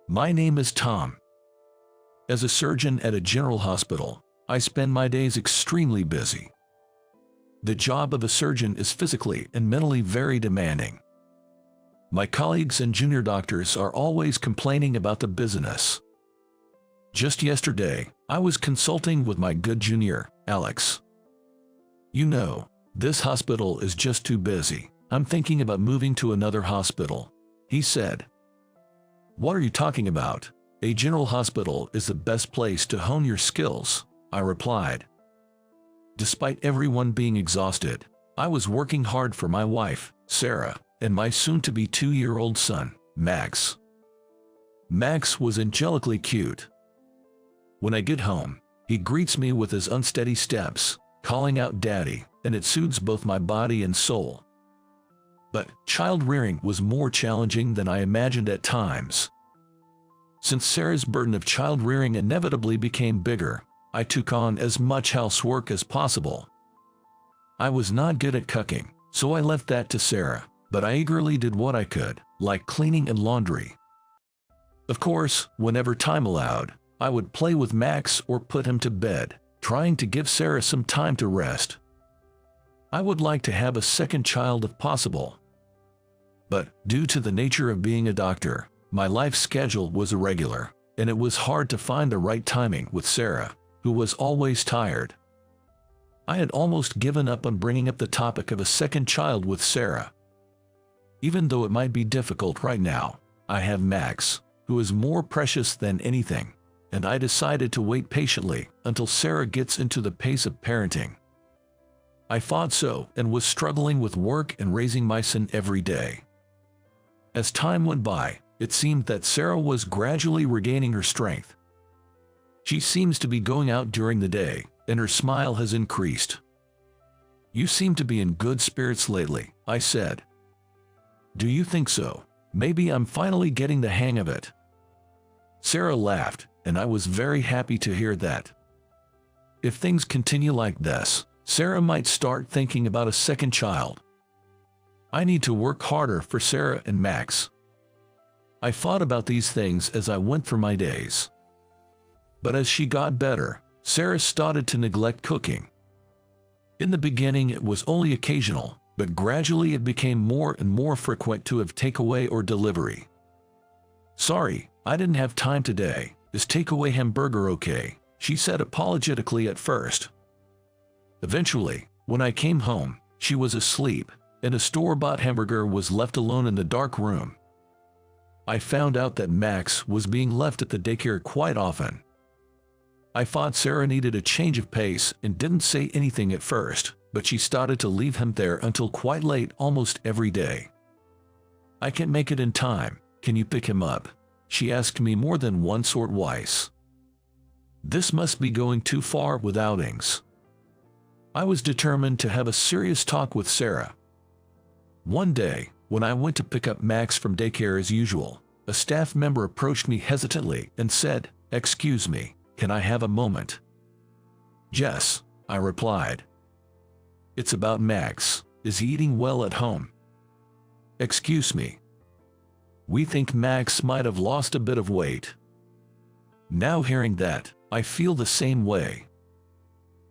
My name is Tom. As a surgeon at a general hospital, I spend my days extremely busy. The job of a surgeon is physically and mentally very demanding. My colleagues and junior doctors are always complaining about the busyness. Just yesterday, I was consulting with my good junior, Alex. "You know, this hospital is just too busy. I'm thinking about moving to another hospital," he said. "What are you talking about? A general hospital is the best place to hone your skills," I replied. Despite everyone being exhausted, I was working hard for my wife, Sarah, and my soon-to-be 2-year-old son, Max. Max was angelically cute. When I get home, he greets me with his unsteady steps, calling out "Daddy," and it soothes both my body and soul. But child-rearing was more challenging than I imagined at times. Since Sarah's burden of child-rearing inevitably became bigger, I took on as much housework as possible. I was not good at cooking, so I left that to Sarah, but I eagerly did what I could, like cleaning and laundry. Of course, whenever time allowed, I would play with Max or put him to bed, trying to give Sarah some time to rest. I would like to have a second child if possible. But due to the nature of being a doctor, my life schedule was irregular, and it was hard to find the right timing with Sarah, who was always tired. I had almost given up on bringing up the topic of a second child with Sarah. Even though it might be difficult right now, I have Max, who is more precious than anything, and I decided to wait patiently until Sarah gets into the pace of parenting. I thought so and was struggling with work and raising my son every day. As time went by, it seemed that Sarah was gradually regaining her strength. She seems to be going out during the day, and her smile has increased. "You seem to be in good spirits lately," I said. "Do you think so? Maybe I'm finally getting the hang of it." Sarah laughed, and I was very happy to hear that. If things continue like this, Sarah might start thinking about a second child. I need to work harder for Sarah and Max. I thought about these things as I went through my days. But as she got better, Sarah started to neglect cooking. In the beginning it was only occasional, but gradually it became more and more frequent to have takeaway or delivery. "Sorry, I didn't have time today. Is takeaway hamburger okay?" she said apologetically at first. Eventually, when I came home, she was asleep, and a store-bought hamburger was left alone in the dark room. I found out that Max was being left at the daycare quite often. I thought Sarah needed a change of pace and didn't say anything at first, but she started to leave him there until quite late almost every day. "I can't make it in time. Can you pick him up?" she asked me more than once or twice. This must be going too far with outings. I was determined to have a serious talk with Sarah. One day, when I went to pick up Max from daycare as usual, a staff member approached me hesitantly and said, "Excuse me, can I have a moment?" "Yes," I replied. "It's about Max. Is he eating well at home?" "Excuse me. We think Max might have lost a bit of weight." Now hearing that, I feel the same way.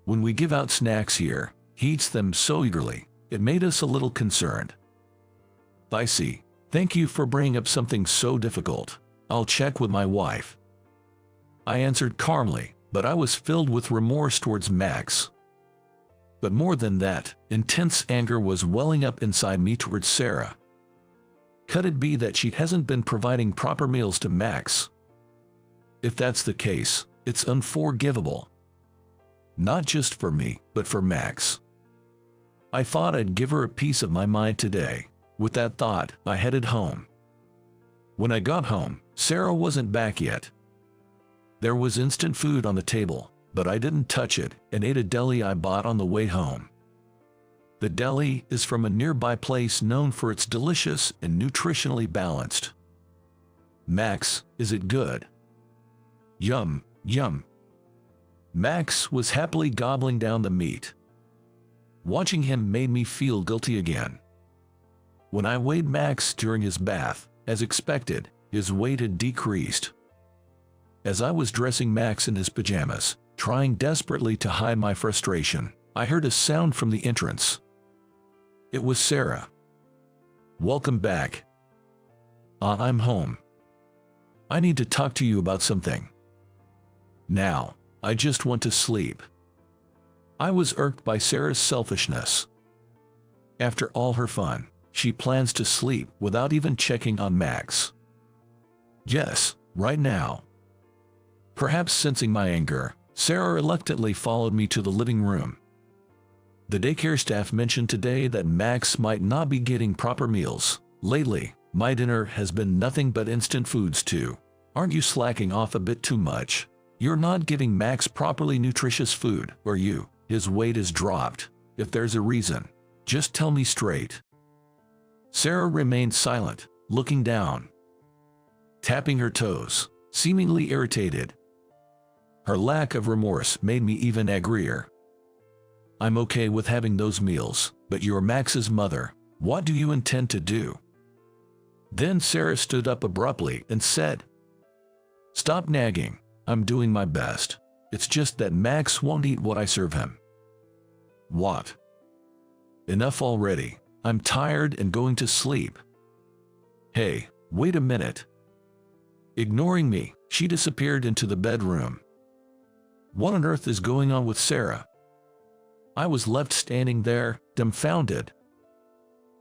When we give out snacks here, he eats them so eagerly, it made us a little concerned. "I see. Thank you for bringing up something so difficult. I'll check with my wife," I answered calmly, but I was filled with remorse towards Max. But more than that, intense anger was welling up inside me towards Sarah. Could it be that she hasn't been providing proper meals to Max? If that's the case, it's unforgivable. Not just for me, but for Max. I thought I'd give her a piece of my mind today. With that thought, I headed home. When I got home, Sarah wasn't back yet. There was instant food on the table, but I didn't touch it and ate a deli I bought on the way home. The deli is from a nearby place known for its delicious and nutritionally balanced. "Max, is it good?" "Yum, yum." Max was happily gobbling down the meat. Watching him made me feel guilty again. When I weighed Max during his bath, as expected, His weight had decreased. As I was dressing Max in his pajamas, trying desperately to hide my frustration, I heard a sound from the entrance. It was Sarah. "Welcome back. I'm home. I need to talk to you about something. Now, I just want to sleep." I was irked by Sarah's selfishness. After all her fun, she plans to sleep without even checking on Max. Yes, right now. Perhaps sensing my anger, Sarah reluctantly followed me to the living room. The daycare staff mentioned today that Max might not be getting proper meals. "Lately, my dinner has been nothing but instant foods too. Aren't you slacking off a bit too much? You're not giving Max properly nutritious food, are you? His weight has dropped. If there's a reason, just tell me straight." Sarah remained silent, looking down, tapping her toes, seemingly irritated. Her lack of remorse made me even angrier. "I'm okay with having those meals, but you're Max's mother. What do you intend to do?" Then Sarah stood up abruptly and said, "Stop nagging. I'm doing my best. It's just that Max won't eat what I serve him." "What? Enough already. I'm tired and going to sleep." "Hey, wait a minute." Ignoring me, she disappeared into the bedroom. What on earth is going on with Sarah? I was left standing there, dumbfounded.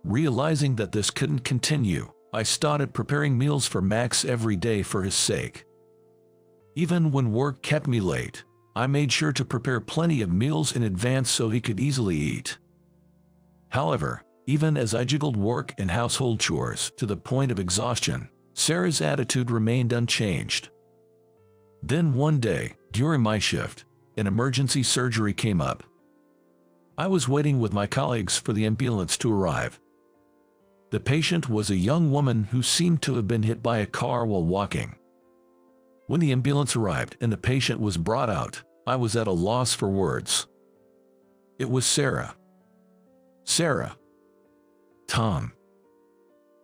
Realizing that this couldn't continue, I started preparing meals for Max every day for his sake. Even when work kept me late, I made sure to prepare plenty of meals in advance so he could easily eat. However, even as I juggled work and household chores to the point of exhaustion, Sarah's attitude remained unchanged. Then one day, during my shift, an emergency surgery came up. I was waiting with my colleagues for the ambulance to arrive. The patient was a young woman who seemed to have been hit by a car while walking. When the ambulance arrived and the patient was brought out, I was at a loss for words. It was Sarah. Sarah. Tom.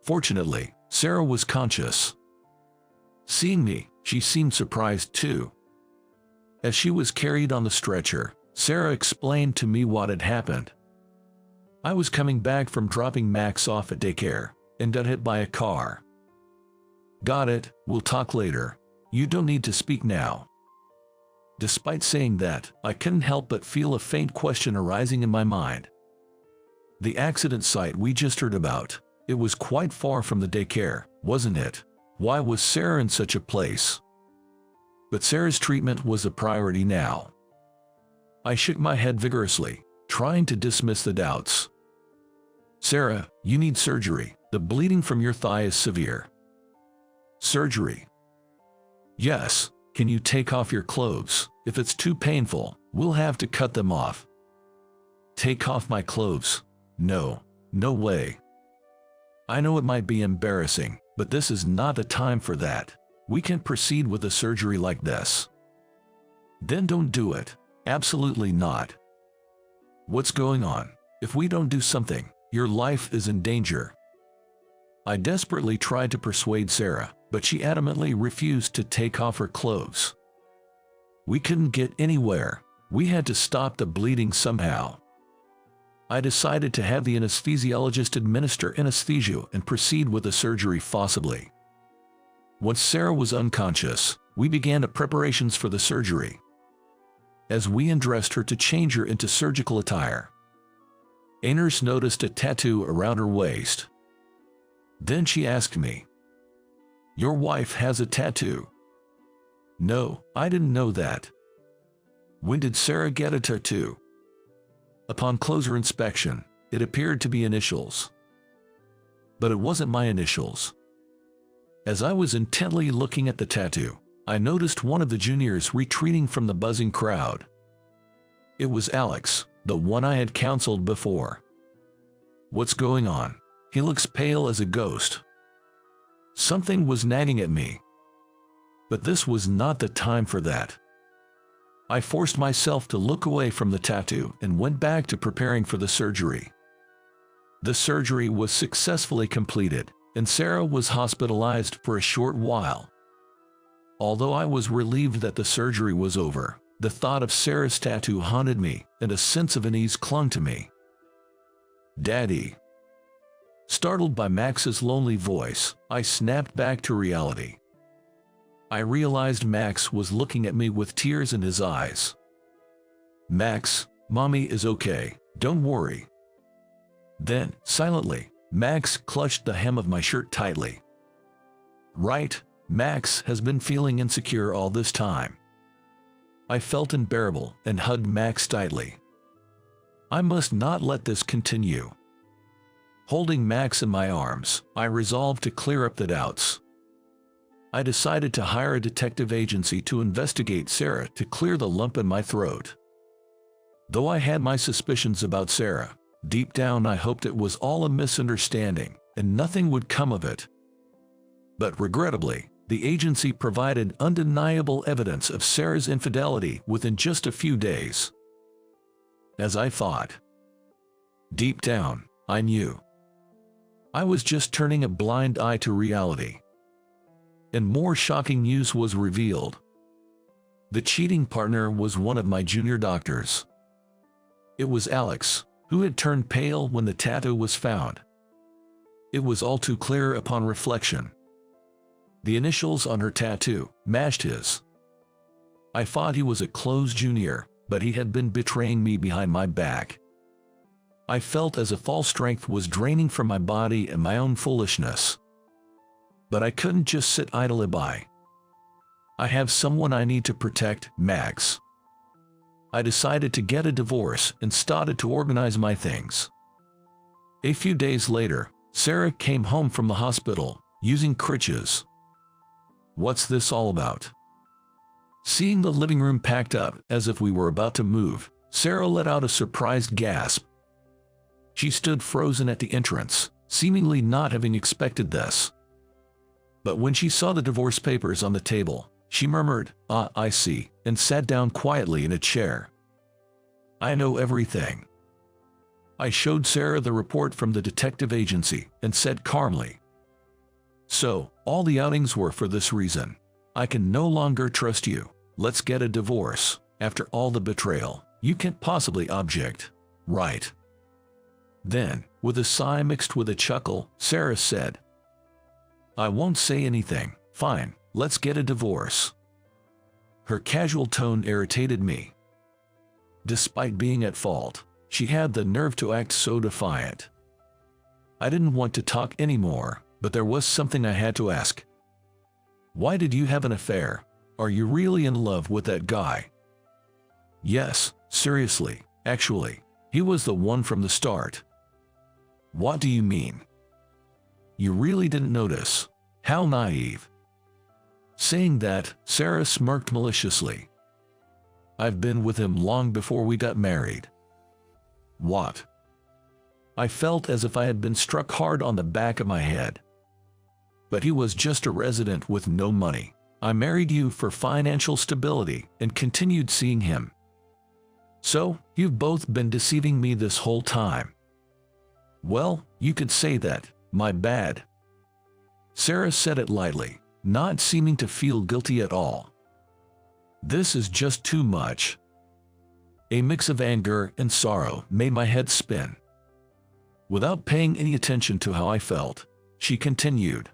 Fortunately, Sarah was conscious. Seeing me, she seemed surprised too. As she was carried on the stretcher, Sarah explained to me what had happened. I was coming back from dropping Max off at daycare and got hit by a car. "Got it, we'll talk later. You don't need to speak now." Despite saying that, I couldn't help but feel a faint question arising in my mind. The accident site we just heard about, it was quite far from the daycare, wasn't it? Why was Sarah in such a place? But Sarah's treatment was a priority now. I shook my head vigorously, trying to dismiss the doubts. "Sarah, you need surgery. The bleeding from your thigh is severe." "Surgery?" "Yes. Can you take off your clothes? If it's too painful, we'll have to cut them off." "Take off my clothes? No. No way. I know it might be embarrassing, but this is not the time for that. We can't proceed with a surgery like this." "Then don't do it. Absolutely not." "What's going on? If we don't do something, your life is in danger." I desperately tried to persuade Sarah, but she adamantly refused to take off her clothes. We couldn't get anywhere. We had to stop the bleeding somehow. I decided to have the anesthesiologist administer anesthesia and proceed with the surgery forcibly. Once Sarah was unconscious, we began the preparations for the surgery. As we undressed her to change her into surgical attire, a nurse noticed a tattoo around her waist. Then she asked me, "Your wife has a tattoo?" "No, I didn't know that." "When did Sarah get a tattoo?" Upon closer inspection, it appeared to be initials. But it wasn't my initials. As I was intently looking at the tattoo, I noticed one of the juniors retreating from the buzzing crowd. It was Alex, the one I had counseled before. "What's going on? He looks pale as a ghost." Something was nagging at me. But this was not the time for that. I forced myself to look away from the tattoo and went back to preparing for the surgery. The surgery was successfully completed, and Sarah was hospitalized for a short while. Although I was relieved that the surgery was over, the thought of Sarah's tattoo haunted me, and a sense of unease clung to me. "Daddy." Startled by Max's lonely voice, I snapped back to reality. I realized Max was looking at me with tears in his eyes. "Max, Mommy is okay, don't worry." Then, silently, Max clutched the hem of my shirt tightly. Right, Max has been feeling insecure all this time. I felt unbearable and hugged Max tightly. I must not let this continue. Holding Max in my arms, I resolved to clear up the doubts. I decided to hire a detective agency to investigate Sarah to clear the lump in my throat. Though I had my suspicions about Sarah, deep down I hoped it was all a misunderstanding and nothing would come of it. But regrettably, the agency provided undeniable evidence of Sarah's infidelity within just a few days. As I thought. Deep down, I knew. I was just turning a blind eye to reality. And more shocking news was revealed. The cheating partner was one of my junior doctors. It was Alex, who had turned pale when the tattoo was found. It was all too clear upon reflection. The initials on her tattoo matched his. I thought he was a close junior, but he had been betraying me behind my back. I felt as if all strength was draining from my body and my own foolishness. But I couldn't just sit idly by. I have someone I need to protect, Max. I decided to get a divorce and started to organize my things. A few days later, Sarah came home from the hospital, using crutches. "What's this all about?" Seeing the living room packed up as if we were about to move, Sarah let out a surprised gasp. She stood frozen at the entrance, seemingly not having expected this. But when she saw the divorce papers on the table, she murmured, "Ah, I see," and sat down quietly in a chair. "I know everything." I showed Sarah the report from the detective agency and said calmly, "So, all the outings were for this reason. I can no longer trust you. Let's get a divorce. After all the betrayal, you can't possibly object, right?" Then, with a sigh mixed with a chuckle, Sarah said, "I won't say anything. Fine, let's get a divorce." Her casual tone irritated me. Despite being at fault, she had the nerve to act so defiant. I didn't want to talk anymore, but there was something I had to ask. "Why did you have an affair? Are you really in love with that guy?" "Yes, seriously, actually. He was the one from the start." "What do you mean? You really didn't notice? How naive." Saying that, Sarah smirked maliciously. "I've been with him long before we got married." "What?" I felt as if I had been struck hard on the back of my head. "But he was just a resident with no money. I married you for financial stability and continued seeing him. So, you've both been deceiving me this whole time." "Well, you could say that. My bad." Sarah said it lightly, not seeming to feel guilty at all. "This is just too much." A mix of anger and sorrow made my head spin. Without paying any attention to how I felt, she continued,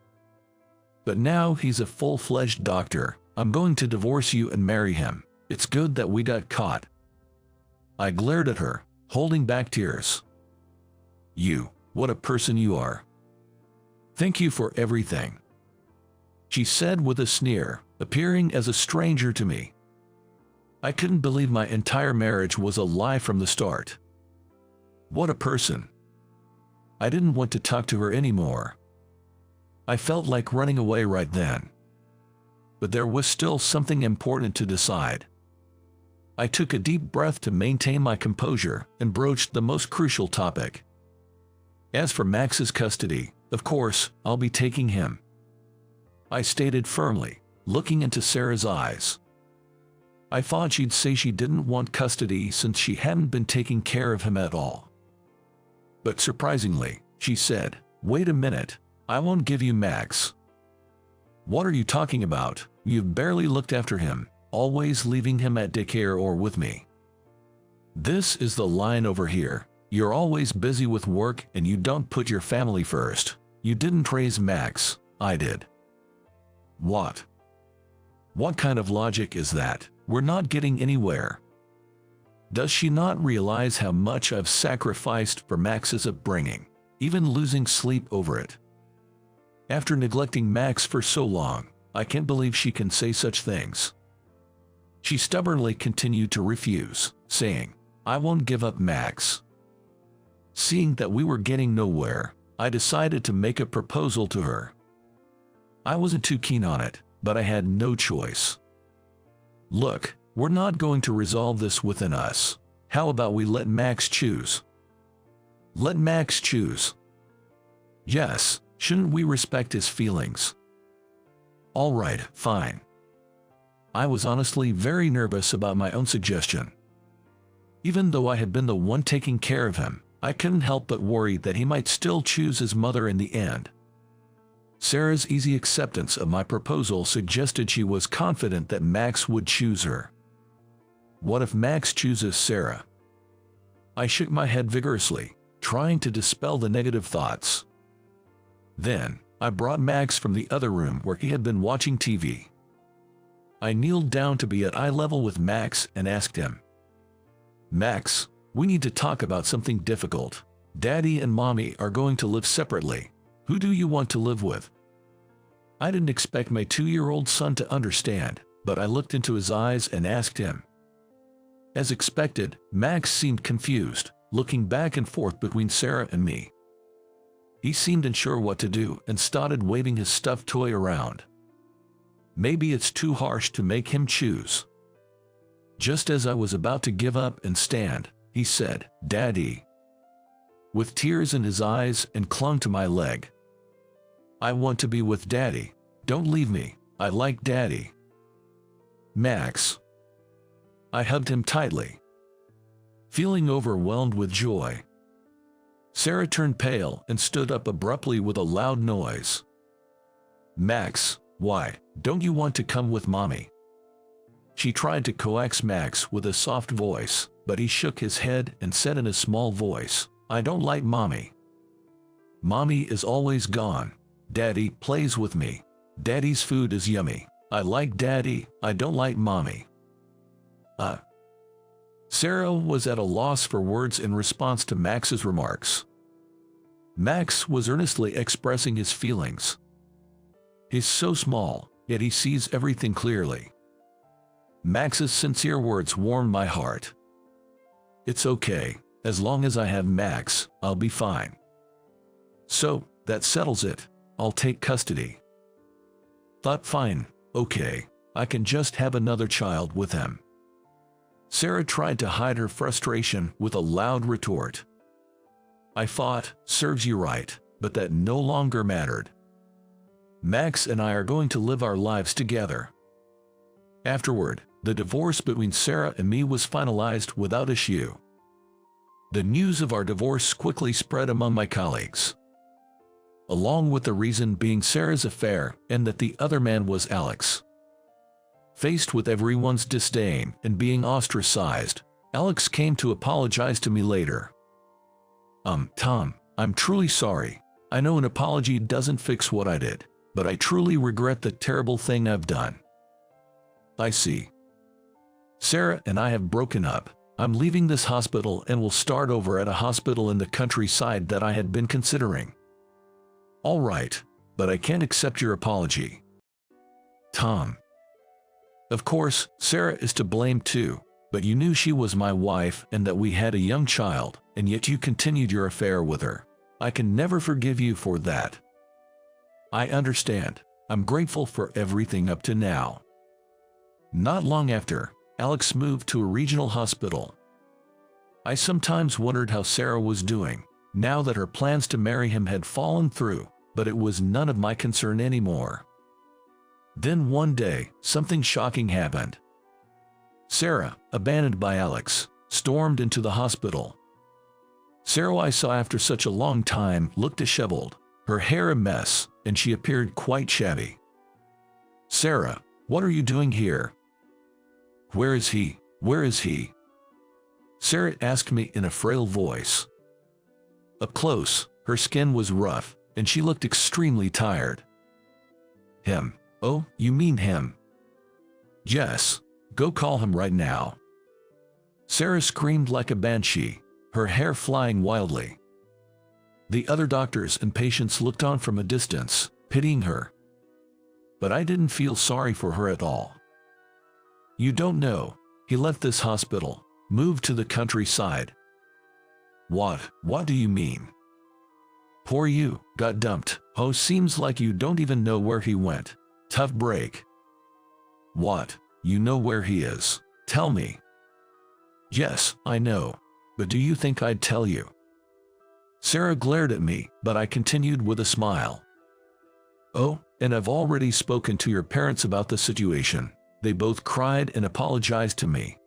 "But now he's a full-fledged doctor. I'm going to divorce you and marry him. It's good that we got caught." I glared at her, holding back tears. "You, what a person you are. Thank you for everything," she said with a sneer, appearing as a stranger to me. I couldn't believe my entire marriage was a lie from the start. What a person. I didn't want to talk to her anymore. I felt like running away right then. But there was still something important to decide. I took a deep breath to maintain my composure and broached the most crucial topic. "As for Max's custody, of course, I'll be taking him," I stated firmly, looking into Sarah's eyes. I thought she'd say she didn't want custody since she hadn't been taking care of him at all. But surprisingly, she said, "Wait a minute. I won't give you Max." "What are you talking about? You've barely looked after him, always leaving him at daycare or with me." "This is the line over here. You're always busy with work and you don't put your family first. You didn't raise Max, I did." "What? What kind of logic is that? We're not getting anywhere." Does she not realize how much I've sacrificed for Max's upbringing, even losing sleep over it? After neglecting Max for so long, I can't believe she can say such things. She stubbornly continued to refuse, saying, "I won't give up Max." Seeing that we were getting nowhere, I decided to make a proposal to her. I wasn't too keen on it, but I had no choice. "Look, we're not going to resolve this within us. How about we let Max choose?" "Let Max choose?" "Yes, shouldn't we respect his feelings?" "All right, fine." I was honestly very nervous about my own suggestion. Even though I had been the one taking care of him, I couldn't help but worry that he might still choose his mother in the end. Sarah's easy acceptance of my proposal suggested she was confident that Max would choose her. What if Max chooses Sarah? I shook my head vigorously, trying to dispel the negative thoughts. Then, I brought Max from the other room where he had been watching TV. I kneeled down to be at eye level with Max and asked him, "Max, we need to talk about something difficult. Daddy and Mommy are going to live separately. Who do you want to live with?" I didn't expect my 2-year-old son to understand, but I looked into his eyes and asked him. As expected, Max seemed confused, looking back and forth between Sarah and me. He seemed unsure what to do and started waving his stuffed toy around. Maybe it's too harsh to make him choose. Just as I was about to give up and stand, he said, "Daddy," with tears in his eyes, and clung to my leg. "I want to be with Daddy. Don't leave me. I like Daddy." "Max." I hugged him tightly, feeling overwhelmed with joy. Sarah turned pale and stood up abruptly with a loud noise. "Max, why don't you want to come with Mommy?" She tried to coax Max with a soft voice, but he shook his head and said in a small voice, "I don't like Mommy. Mommy is always gone. Daddy plays with me. Daddy's food is yummy. I like Daddy, I don't like Mommy." Sarah was at a loss for words in response to Max's remarks. Max was earnestly expressing his feelings. He's so small, yet he sees everything clearly. Max's sincere words warmed my heart. "It's okay, as long as I have Max, I'll be fine." "So, that settles it. I'll take custody." Thought, fine, okay, I can just have another child with him. Sarah tried to hide her frustration with a loud retort. I thought, serves you right, but that no longer mattered. Max and I are going to live our lives together. Afterward, the divorce between Sarah and me was finalized without issue. The news of our divorce quickly spread among my colleagues, along with the reason being Sarah's affair and that the other man was Alex. Faced with everyone's disdain and being ostracized, Alex came to apologize to me later. Tom, I'm truly sorry. I know an apology doesn't fix what I did, but I truly regret the terrible thing I've done." "I see. Sarah and I have broken up. I'm leaving this hospital and will start over at a hospital in the countryside that I had been considering." "All right, but I can't accept your apology." "Tom, of course, Sarah is to blame too, but you knew she was my wife and that we had a young child, and yet you continued your affair with her. I can never forgive you for that." "I understand. I'm grateful for everything up to now." Not long after, Alex moved to a regional hospital. I sometimes wondered how Sarah was doing, now that her plans to marry him had fallen through, but it was none of my concern anymore. Then one day, something shocking happened. Sarah, abandoned by Alex, stormed into the hospital. Sarah I saw after such a long time looked disheveled, her hair a mess, and she appeared quite shabby. "Sarah, what are you doing here?" "Where is he? Where is he?" Sarah asked me in a frail voice. Up close, her skin was rough, and she looked extremely tired. "Him? Oh, you mean him? Jess, go call him right now." Sarah screamed like a banshee, her hair flying wildly. The other doctors and patients looked on from a distance, pitying her. But I didn't feel sorry for her at all. "You don't know. He left this hospital, moved to the countryside." What do you mean?" "Poor you, got dumped. Oh, seems like you don't even know where he went. Tough break." "What? You know where he is? Tell me." "Yes, I know. But do you think I'd tell you?" Sarah glared at me, but I continued with a smile. "Oh, and I've already spoken to your parents about the situation. They both cried and apologized to me."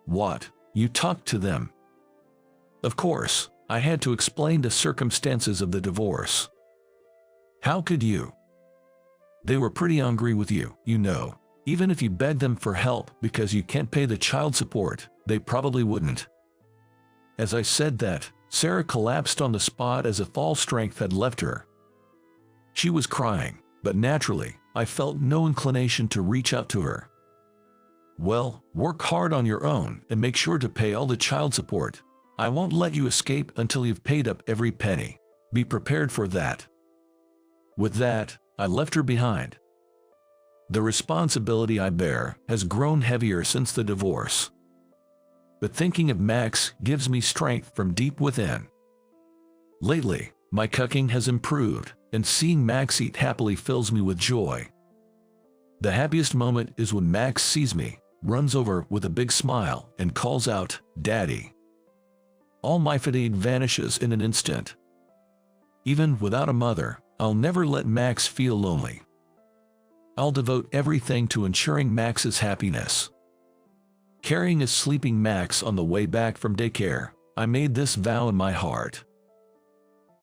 "What? You talked to them?" "Of course, I had to explain the circumstances of the divorce." "How could you?" "They were pretty angry with you, you know. Even if you begged them for help because you can't pay the child support, they probably wouldn't." As I said that, Sarah collapsed on the spot as if all strength had left her. She was crying, but naturally, I felt no inclination to reach out to her. "Well, work hard on your own and make sure to pay all the child support. I won't let you escape until you've paid up every penny. Be prepared for that." With that, I left her behind. The responsibility I bear has grown heavier since the divorce. But thinking of Max gives me strength from deep within. Lately, my cooking has improved, and seeing Max eat happily fills me with joy. The happiest moment is when Max sees me, runs over with a big smile, and calls out, "Daddy." All my fatigue vanishes in an instant. Even without a mother, I'll never let Max feel lonely. I'll devote everything to ensuring Max's happiness. Carrying a sleeping Max on the way back from daycare, I made this vow in my heart.